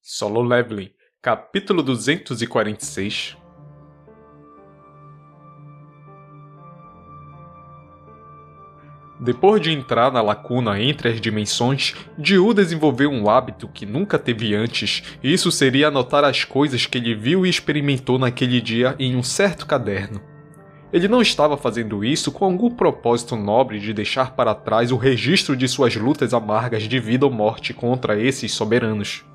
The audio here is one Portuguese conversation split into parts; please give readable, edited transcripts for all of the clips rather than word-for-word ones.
Solo Leveling, capítulo 246. Depois de entrar na lacuna entre as dimensões, Ji-Woo desenvolveu um hábito que nunca teve antes, e isso seria anotar as coisas que ele viu e experimentou naquele dia em um certo caderno. Ele não estava fazendo isso com algum propósito nobre de deixar para trás o registro de suas lutas amargas de vida ou morte contra esses soberanos.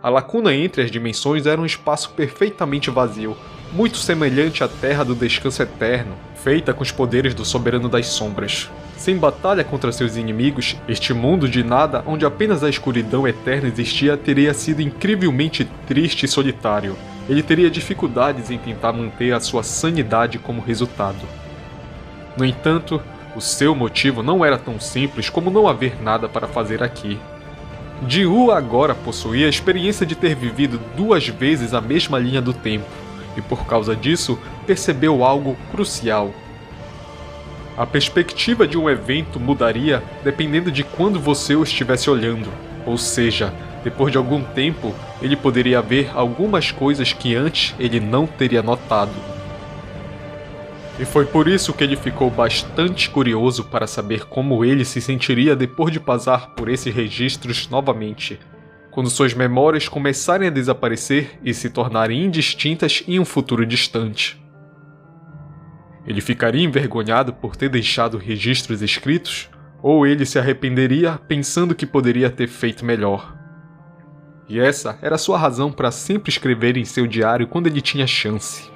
A lacuna entre as dimensões era um espaço perfeitamente vazio, muito semelhante à Terra do Descanso Eterno, feita com os poderes do Soberano das Sombras. Sem batalha contra seus inimigos, este mundo de nada, onde apenas a escuridão eterna existia, teria sido incrivelmente triste e solitário. Ele teria dificuldades em tentar manter a sua sanidade como resultado. No entanto, o seu motivo não era tão simples como não haver nada para fazer aqui. Ji-Woo agora possuía a experiência de ter vivido 2 vezes a mesma linha do tempo, e por causa disso, percebeu algo crucial. A perspectiva de um evento mudaria dependendo de quando você o estivesse olhando, ou seja, depois de algum tempo, ele poderia ver algumas coisas que antes ele não teria notado. E foi por isso que ele ficou bastante curioso para saber como ele se sentiria depois de passar por esses registros novamente, quando suas memórias começarem a desaparecer e se tornarem indistintas em um futuro distante. Ele ficaria envergonhado por ter deixado registros escritos, ou ele se arrependeria pensando que poderia ter feito melhor. E essa era sua razão para sempre escrever em seu diário quando ele tinha chance.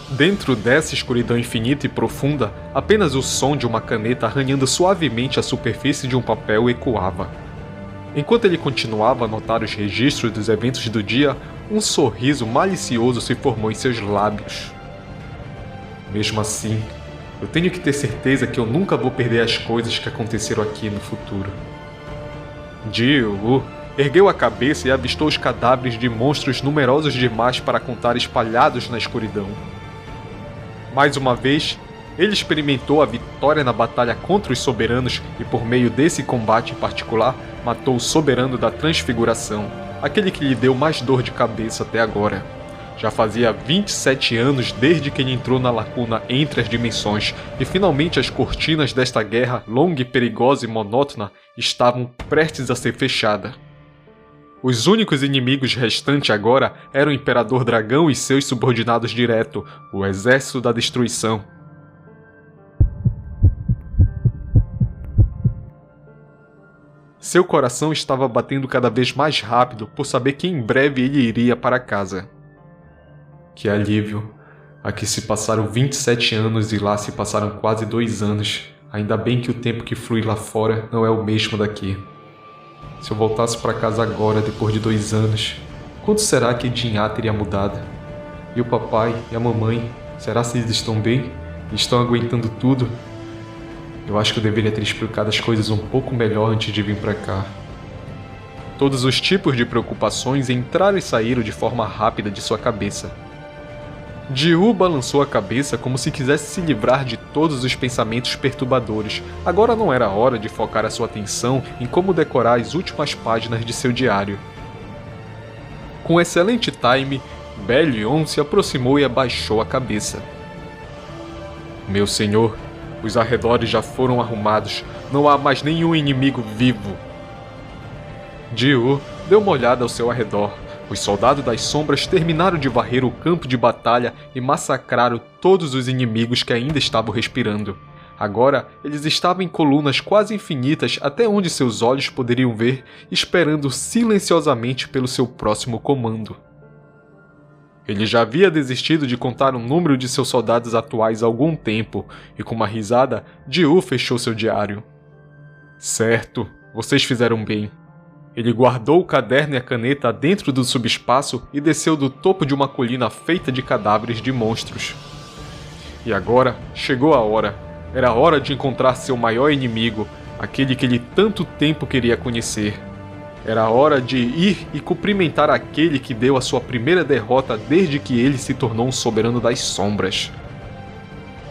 Dentro dessa escuridão infinita e profunda, apenas o som de uma caneta arranhando suavemente a superfície de um papel ecoava. Enquanto ele continuava a anotar os registros dos eventos do dia, um sorriso malicioso se formou em seus lábios. Mesmo assim, eu tenho que ter certeza que eu nunca vou perder as coisas que aconteceram aqui no futuro. Ji-Woo ergueu a cabeça e avistou os cadáveres de monstros numerosos demais para contar espalhados na escuridão. Mais uma vez, ele experimentou a vitória na batalha contra os soberanos e por meio desse combate em particular, matou o soberano da transfiguração, aquele que lhe deu mais dor de cabeça até agora. Já fazia 27 anos desde que ele entrou na lacuna entre as dimensões e finalmente as cortinas desta guerra longa, perigosa e monótona estavam prestes a ser fechadas. Os únicos inimigos restantes agora eram o Imperador Dragão e seus subordinados diretos, o Exército da Destruição. Seu coração estava batendo cada vez mais rápido por saber que em breve ele iria para casa. Que alívio! Aqui se passaram 27 anos e lá se passaram quase 2 anos. Ainda bem que o tempo que flui lá fora não é o mesmo daqui. Se eu voltasse para casa agora, depois de 2 anos, quanto será que Jinha teria mudado? E o papai e a mamãe, será que eles estão bem? Estão aguentando tudo? Eu acho que eu deveria ter explicado as coisas um pouco melhor antes de vir para cá. Todos os tipos de preocupações entraram e saíram de forma rápida de sua cabeça. Ji-Woo balançou a cabeça como se quisesse se livrar de todos os pensamentos perturbadores. Agora não era hora de focar a sua atenção em como decorar as últimas páginas de seu diário. Com excelente time, Bellion se aproximou e abaixou a cabeça. Meu senhor, os arredores já foram arrumados. Não há mais nenhum inimigo vivo. Ji-Woo deu uma olhada ao seu arredor. Os soldados das sombras terminaram de varrer o campo de batalha e massacraram todos os inimigos que ainda estavam respirando. Agora, eles estavam em colunas quase infinitas até onde seus olhos poderiam ver, esperando silenciosamente pelo seu próximo comando. Ele já havia desistido de contar o número de seus soldados atuais há algum tempo, e com uma risada, Ji-Woo fechou seu diário. Certo, vocês fizeram bem. Ele guardou o caderno e a caneta dentro do subespaço e desceu do topo de uma colina feita de cadáveres de monstros. E agora chegou a hora. Era hora de encontrar seu maior inimigo, aquele que ele tanto tempo queria conhecer. Era hora de ir e cumprimentar aquele que deu a sua primeira derrota desde que ele se tornou um soberano das sombras.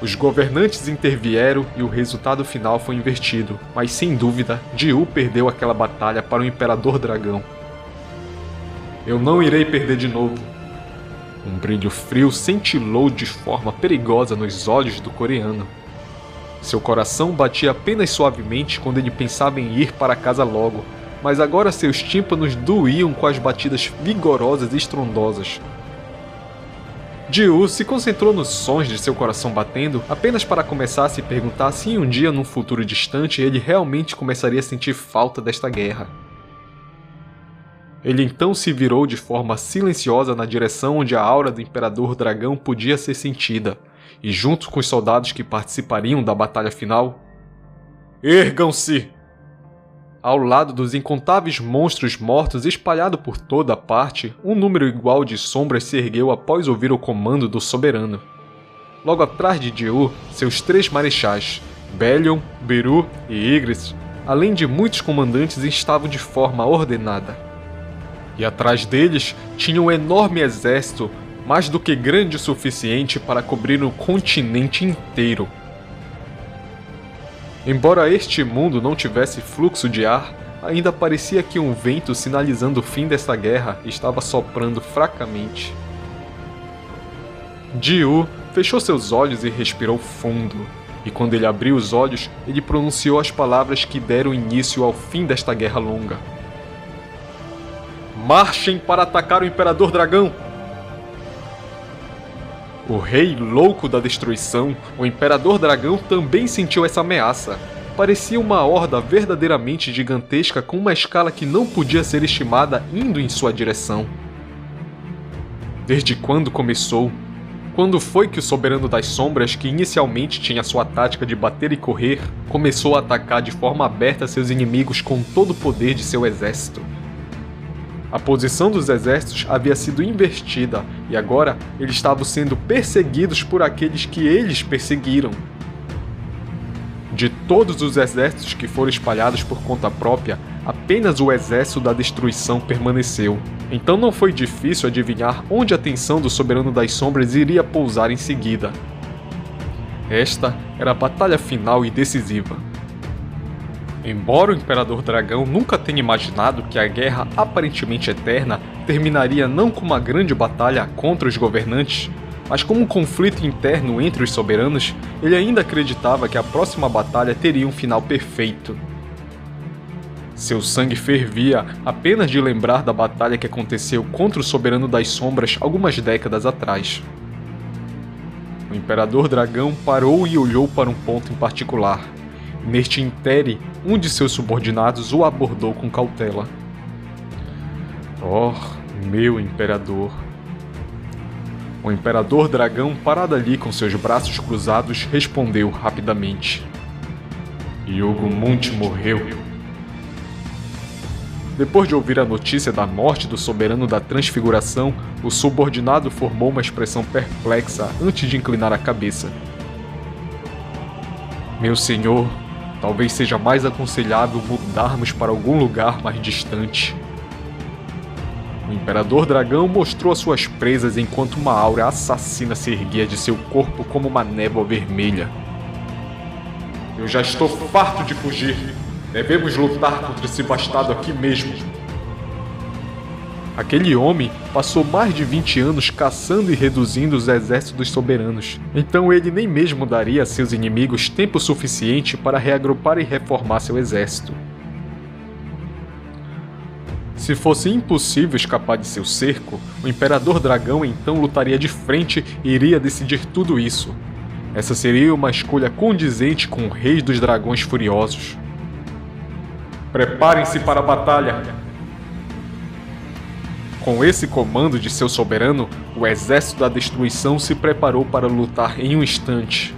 Os governantes intervieram e o resultado final foi invertido, mas sem dúvida, Jiu perdeu aquela batalha para o Imperador Dragão. Eu não irei perder de novo. Um brilho frio cintilou de forma perigosa nos olhos do coreano. Seu coração batia apenas suavemente quando ele pensava em ir para casa logo, mas agora seus tímpanos doíam com as batidas vigorosas e estrondosas. Jiu se concentrou nos sons de seu coração batendo apenas para começar a se perguntar se um dia num futuro distante ele realmente começaria a sentir falta desta guerra. Ele então se virou de forma silenciosa na direção onde a aura do Imperador Dragão podia ser sentida, e junto com os soldados que participariam da batalha final, ergam-se! Ao lado dos incontáveis monstros mortos espalhados por toda a parte, um número igual de sombras se ergueu após ouvir o comando do soberano. Logo atrás de Jiu, seus 3 marechais, Belion, Beru e Ygritte, além de muitos comandantes, estavam de forma ordenada. E atrás deles tinha um enorme exército, mais do que grande o suficiente para cobrir o continente inteiro. Embora este mundo não tivesse fluxo de ar, ainda parecia que um vento sinalizando o fim dessa guerra estava soprando fracamente. Jiu fechou seus olhos e respirou fundo, e quando ele abriu os olhos, ele pronunciou as palavras que deram início ao fim desta guerra longa. Marchem para atacar o Imperador Dragão! O Rei Louco da Destruição, o Imperador Dragão, também sentiu essa ameaça. Parecia uma horda verdadeiramente gigantesca com uma escala que não podia ser estimada indo em sua direção. Desde quando começou? Quando foi que o Soberano das Sombras, que inicialmente tinha sua tática de bater e correr, começou a atacar de forma aberta seus inimigos com todo o poder de seu exército? A posição dos exércitos havia sido invertida e agora eles estavam sendo perseguidos por aqueles que eles perseguiram. De todos os exércitos que foram espalhados por conta própria, apenas o Exército da Destruição permaneceu. Então não foi difícil adivinhar onde a atenção do Soberano das Sombras iria pousar em seguida. Esta era a batalha final e decisiva. Embora o Imperador Dragão nunca tenha imaginado que a guerra aparentemente eterna terminaria não com uma grande batalha contra os governantes, mas como um conflito interno entre os soberanos, ele ainda acreditava que a próxima batalha teria um final perfeito. Seu sangue fervia apenas de lembrar da batalha que aconteceu contra o Soberano das Sombras algumas décadas atrás. O Imperador Dragão parou e olhou para um ponto em particular. Neste intere, um de seus subordinados o abordou com cautela. Oh, meu Imperador. O Imperador Dragão, parado ali com seus braços cruzados, respondeu rapidamente. Yugumunt morreu. Depois de ouvir a notícia da morte do Soberano da Transfiguração, o subordinado formou uma expressão perplexa antes de inclinar a cabeça. Meu senhor, talvez seja mais aconselhável mudarmos para algum lugar mais distante. O Imperador Dragão mostrou as suas presas enquanto uma aura assassina se erguia de seu corpo como uma névoa vermelha. Eu já estou farto de fugir. Devemos lutar contra esse bastardo aqui mesmo. Aquele homem passou mais de 20 anos caçando e reduzindo os exércitos dos soberanos, então ele nem mesmo daria a seus inimigos tempo suficiente para reagrupar e reformar seu exército. Se fosse impossível escapar de seu cerco, o Imperador Dragão então lutaria de frente e iria decidir tudo isso. Essa seria uma escolha condizente com o Rei dos Dragões Furiosos. Preparem-se para a batalha! Com esse comando de seu soberano, o Exército da Destruição se preparou para lutar em um instante.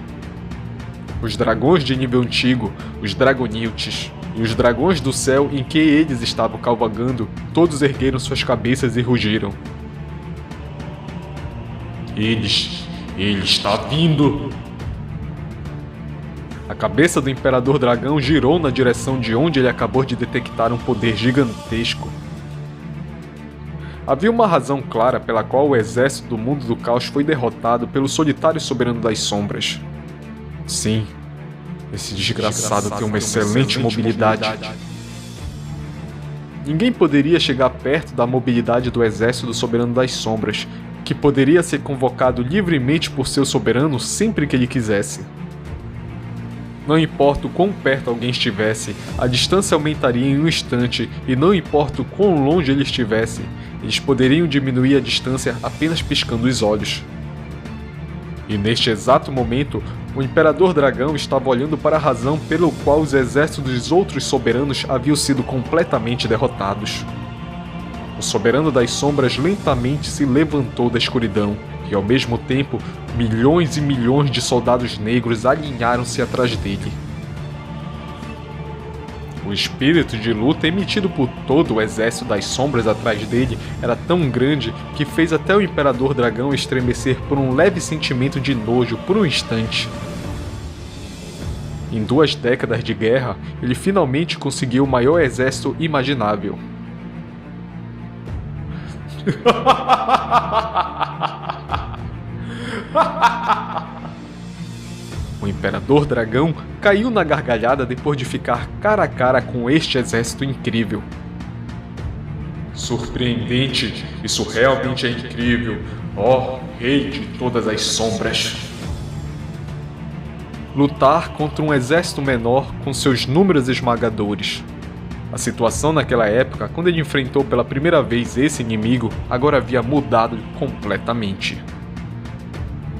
Os dragões de nível antigo, os Dragoniltes, e os dragões do céu em que eles estavam cavalgando, todos ergueram suas cabeças e rugiram. Ele está vindo! A cabeça do Imperador Dragão girou na direção de onde ele acabou de detectar um poder gigantesco. Havia uma razão clara pela qual o exército do Mundo do Caos foi derrotado pelo solitário Soberano das Sombras. Sim, esse desgraçado tem uma excelente mobilidade. Ninguém poderia chegar perto da mobilidade do exército do Soberano das Sombras, que poderia ser convocado livremente por seu soberano sempre que ele quisesse. Não importa o quão perto alguém estivesse, a distância aumentaria em um instante, e não importa o quão longe ele estivesse, eles poderiam diminuir a distância apenas piscando os olhos. E neste exato momento, o Imperador Dragão estava olhando para a razão pelo qual os exércitos dos outros soberanos haviam sido completamente derrotados. O Soberano das Sombras lentamente se levantou da escuridão, e ao mesmo tempo, milhões e milhões de soldados negros alinharam-se atrás dele. O espírito de luta emitido por todo o exército das sombras atrás dele era tão grande que fez até o Imperador Dragão estremecer por um leve sentimento de nojo por um instante. Em 2 décadas de guerra, ele finalmente conseguiu o maior exército imaginável. O Imperador Dragão caiu na gargalhada depois de ficar cara a cara com este exército incrível. Surpreendente, isso realmente é incrível, ó Rei de todas as sombras. Lutar contra um exército menor com seus números esmagadores. A situação naquela época, quando ele enfrentou pela primeira vez esse inimigo, agora havia mudado completamente.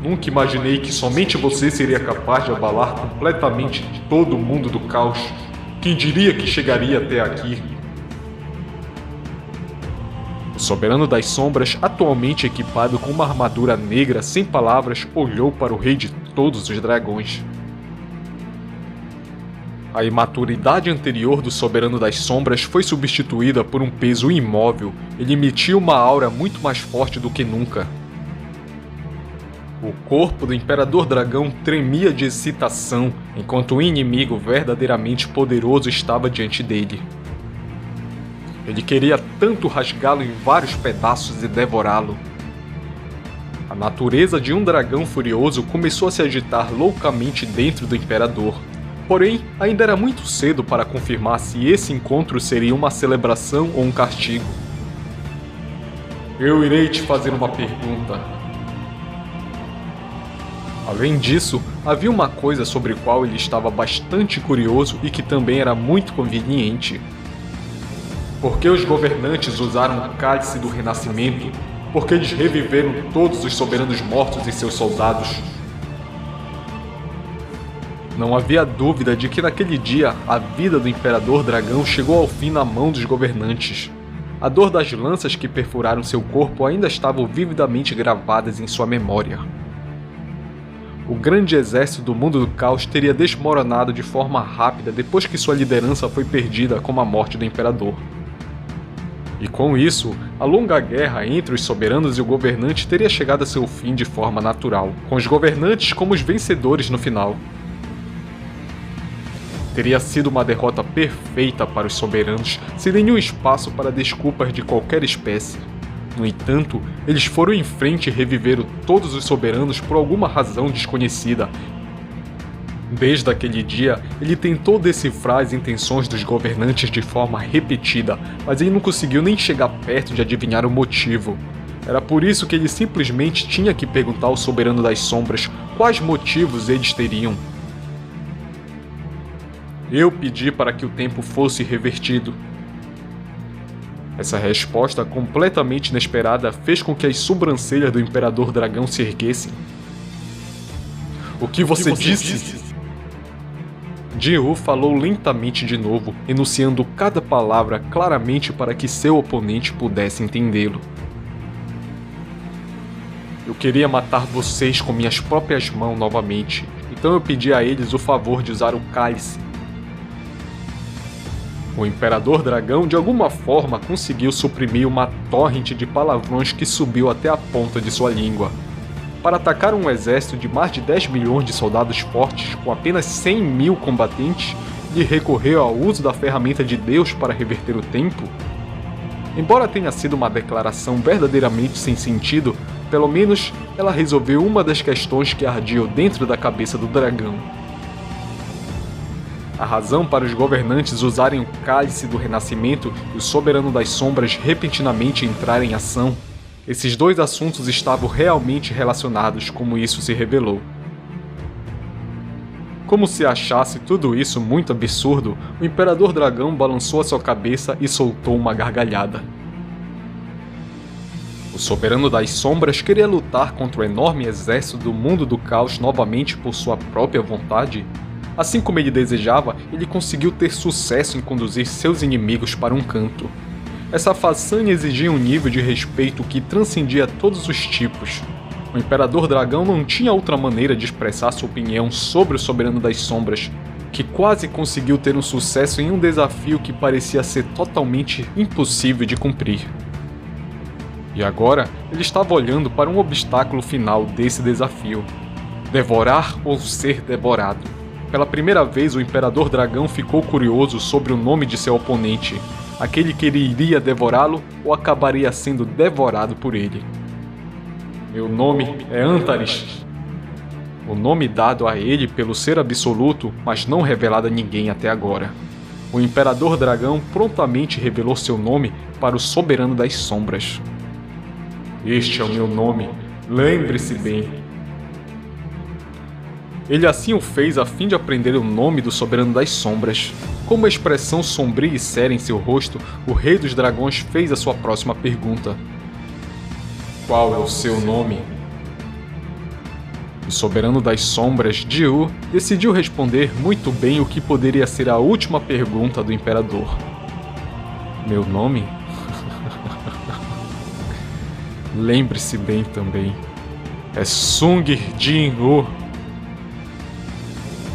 Nunca imaginei que somente você seria capaz de abalar completamente todo o mundo do caos. Quem diria que chegaria até aqui? O Soberano das Sombras, atualmente equipado com uma armadura negra sem palavras, olhou para o Rei de todos os dragões. A imaturidade anterior do Soberano das Sombras foi substituída por um peso imóvel. Ele emitia uma aura muito mais forte do que nunca. O corpo do Imperador Dragão tremia de excitação, enquanto um inimigo verdadeiramente poderoso estava diante dele. Ele queria tanto rasgá-lo em vários pedaços e devorá-lo. A natureza de um dragão furioso começou a se agitar loucamente dentro do Imperador. Porém, ainda era muito cedo para confirmar se esse encontro seria uma celebração ou um castigo. Eu irei te fazer uma pergunta. Além disso, havia uma coisa sobre a qual ele estava bastante curioso e que também era muito conveniente. Por que os governantes usaram o Cálice do Renascimento? Porque eles reviveram todos os soberanos mortos e seus soldados. Não havia dúvida de que naquele dia a vida do Imperador Dragão chegou ao fim na mão dos governantes. A dor das lanças que perfuraram seu corpo ainda estavam vividamente gravadas em sua memória. O grande exército do mundo do caos teria desmoronado de forma rápida depois que sua liderança foi perdida com a morte do Imperador. E com isso, a longa guerra entre os soberanos e o governante teria chegado a seu fim de forma natural, com os governantes como os vencedores no final. Teria sido uma derrota perfeita para os soberanos, sem nenhum espaço para desculpas de qualquer espécie. No entanto, eles foram em frente e reviveram todos os soberanos por alguma razão desconhecida. Desde aquele dia, ele tentou decifrar as intenções dos governantes de forma repetida, mas ele não conseguiu nem chegar perto de adivinhar o motivo. Era por isso que ele simplesmente tinha que perguntar ao Soberano das Sombras quais motivos eles teriam. Eu pedi para que o tempo fosse revertido. Essa resposta completamente inesperada fez com que as sobrancelhas do Imperador Dragão se erguessem. O que você disse? Jihu falou lentamente de novo, enunciando cada palavra claramente para que seu oponente pudesse entendê-lo. Eu queria matar vocês com minhas próprias mãos novamente, então eu pedi a eles o favor de usar o cálice. O Imperador Dragão de alguma forma conseguiu suprimir uma torrente de palavrões que subiu até a ponta de sua língua. Para atacar um exército de mais de 10 milhões de soldados fortes com apenas 100 mil combatentes, ele recorreu ao uso da ferramenta de Deus para reverter o tempo? Embora tenha sido uma declaração verdadeiramente sem sentido, pelo menos ela resolveu uma das questões que ardiam dentro da cabeça do dragão. A razão para os governantes usarem o cálice do renascimento e o soberano das sombras repentinamente entrar em ação, esses dois assuntos estavam realmente relacionados, como isso se revelou. Como se achasse tudo isso muito absurdo, o Imperador Dragão balançou a sua cabeça e soltou uma gargalhada. O Soberano das Sombras queria lutar contra o enorme exército do Mundo do Caos novamente por sua própria vontade? Assim como ele desejava, ele conseguiu ter sucesso em conduzir seus inimigos para um canto. Essa façanha exigia um nível de respeito que transcendia todos os tipos. O Imperador Dragão não tinha outra maneira de expressar sua opinião sobre o Soberano das Sombras, que quase conseguiu ter um sucesso em um desafio que parecia ser totalmente impossível de cumprir. E agora, ele estava olhando para um obstáculo final desse desafio: devorar ou ser devorado. Pela primeira vez, o Imperador Dragão ficou curioso sobre o nome de seu oponente, aquele que ele iria devorá-lo ou acabaria sendo devorado por ele. Meu nome é Antares. O nome dado a ele pelo Ser Absoluto, mas não revelado a ninguém até agora. O Imperador Dragão prontamente revelou seu nome para o Soberano das Sombras. Este é o meu nome, lembre-se bem. Ele assim o fez a fim de aprender o nome do Soberano das Sombras. Com uma expressão sombria e séria em seu rosto, o Rei dos Dragões fez a sua próxima pergunta. Qual é o seu nome? O Soberano das Sombras, Jiu, decidiu responder muito bem o que poderia ser a última pergunta do Imperador. Meu nome? Lembre-se bem também. É Sung Jin-woo.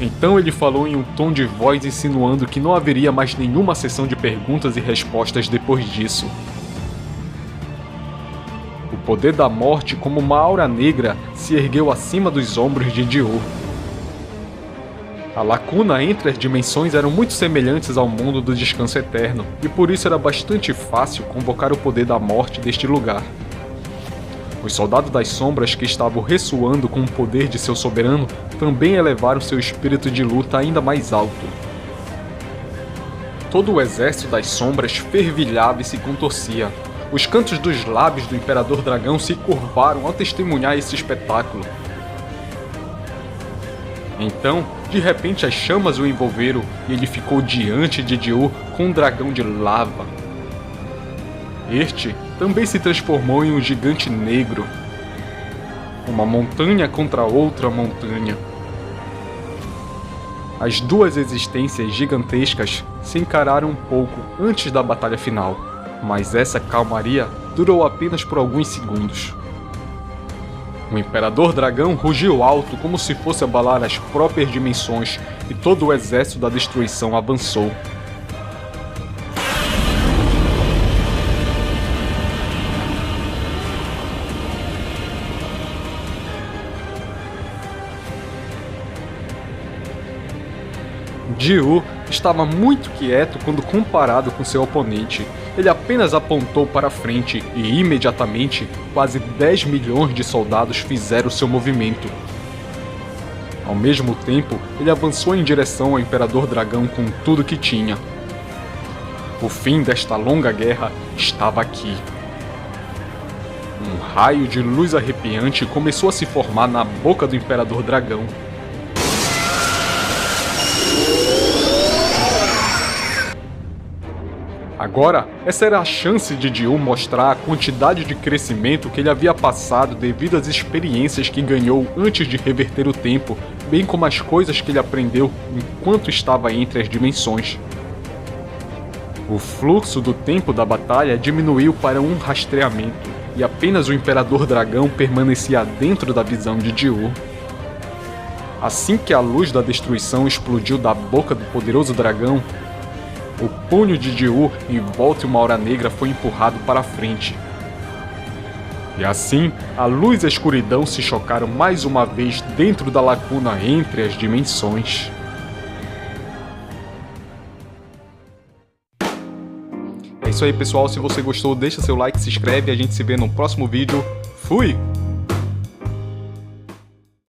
Então ele falou em um tom de voz insinuando que não haveria mais nenhuma sessão de perguntas e respostas depois disso. O poder da morte, como uma aura negra, se ergueu acima dos ombros de Jiu. A lacuna entre as dimensões eram muito semelhantes ao mundo do descanso eterno, e por isso era bastante fácil convocar o poder da morte deste lugar. Os soldados das sombras que estavam ressoando com o poder de seu soberano também elevaram seu espírito de luta ainda mais alto. Todo o exército das sombras fervilhava e se contorcia. Os cantos dos lábios do Imperador Dragão se curvaram ao testemunhar esse espetáculo. Então, de repente as chamas o envolveram e ele ficou diante de Jiu com um dragão de lava. Este também se transformou em um gigante negro. Uma montanha contra outra montanha. As duas existências gigantescas se encararam um pouco antes da batalha final, mas essa calmaria durou apenas por alguns segundos. O Imperador Dragão rugiu alto como se fosse abalar as próprias dimensões e todo o exército da destruição avançou. Jiu estava muito quieto quando comparado com seu oponente. Ele apenas apontou para frente e imediatamente quase 10 milhões de soldados fizeram seu movimento. Ao mesmo tempo, ele avançou em direção ao Imperador Dragão com tudo que tinha. O fim desta longa guerra estava aqui. Um raio de luz arrepiante começou a se formar na boca do Imperador Dragão. Agora, essa era a chance de Jiu mostrar a quantidade de crescimento que ele havia passado devido às experiências que ganhou antes de reverter o tempo, bem como as coisas que ele aprendeu enquanto estava entre as dimensões. O fluxo do tempo da batalha diminuiu para um rastreamento, e apenas o Imperador Dragão permanecia dentro da visão de Jiu. Assim que a luz da destruição explodiu da boca do poderoso dragão, o punho de Jiu em volta e uma aura negra foi empurrado para a frente. E assim, a luz e a escuridão se chocaram mais uma vez dentro da lacuna entre as dimensões. É isso aí, pessoal. Se você gostou, deixa seu like, se inscreve e a gente se vê no próximo vídeo. Fui!